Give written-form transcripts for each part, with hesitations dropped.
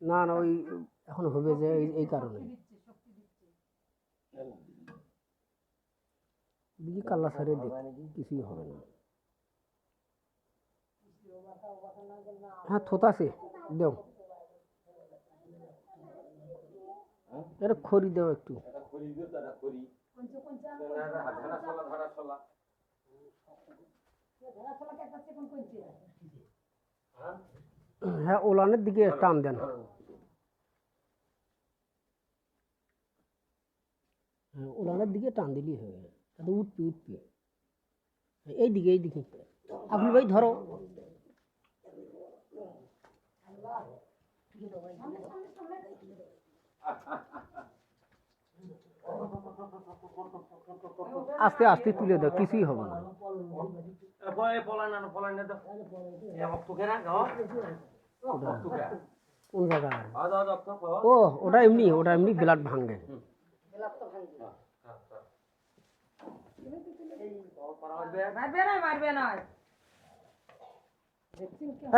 না না ওই এখন হবে যে এই কারণে দিদি কাল্লা সারে দেখ কিছুই হবে না। হ্যাঁ থোতাছে দেও এটা খড়ি দেও একটু হ্যাঁ ওলানের দিকে টান দেন ওলানের দিকে টান দিলেই হবে তাতে উঠবে উঠবে এইদিকে এইদিকে আবুল ভাই ধরো আস্তে আস্তে তুলে দাও কিছুই হবে না কোন জায়গায় ও ওটা এমনি ব্লাড ভাঙে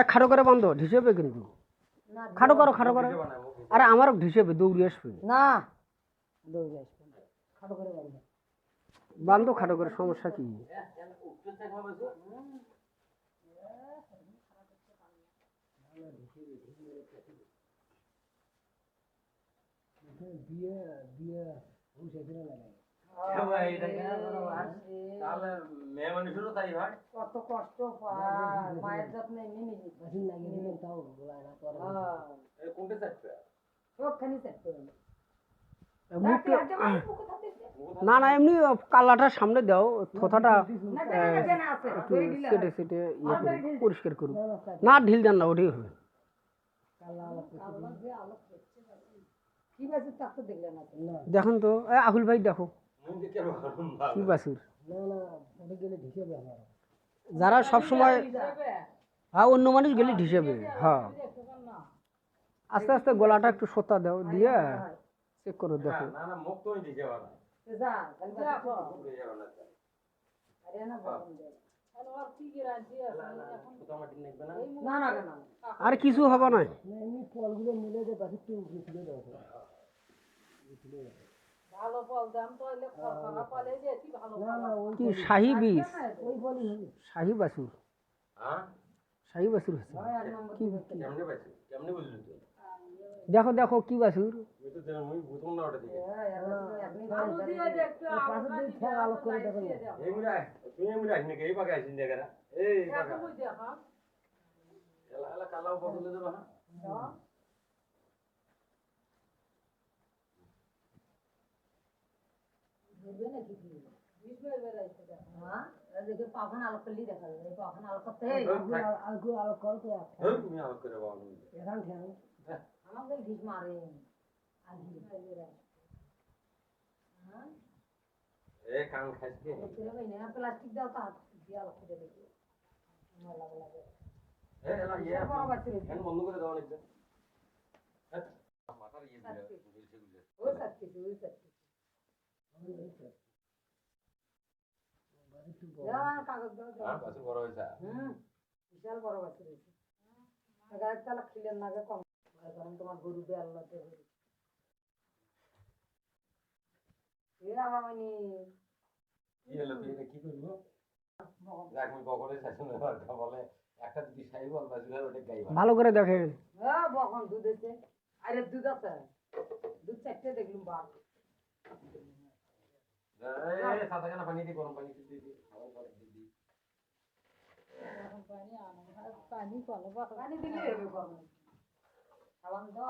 খাটো করে বান্ধো ঢিসেবে কিন্তু খাটো করো আরে আমারও ঢিসেবে দৌড়ে আসবে না দৌড়ে আসবে খাটো করে বান্ধো খাটো করে সমস্যা কি কত কষ্ট মায়ের যত্নে না না এমনি কালাটার সামনে দাও থোথাটা একটু সেটে সেটে পরিষ্কার করুন না ঢিল দেন না ওটাই হবে দেখুন তো আহুল ভাই দেখো কি বাছুর যারা সব সময় হ্যাঁ অন্য মানুষ গেলে ঢিসেবে হ্যাঁ আস্তে আস্তে গলাটা একটু সোতা দাও দিয়ে চেক করে দেখো আর কিছু হবে না কি শাহী বীজ শাহী বাছুর শাহী বাছুর দেখো দেখো কি বাছুর পাখন আলোক করলেই দেখা যাবে পাখন আলোক করতে আলোক করতে আমাদের ভিড় মারে প্লাস্টিক দাও তা দিয়ে আলোক করে দেখি বন্ধ করে দেওয়া লাগবে বিশাল বড় বাছুর গাছতলা খিলেন না কম তোমার গরু বেল্লাতে ভালো করে দেখেন দুধ আছে আরে দুধ আছে দুধ চারটে দেখলুম বাপ পানি দিয়ে গরম পানি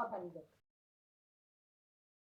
পানি দিলে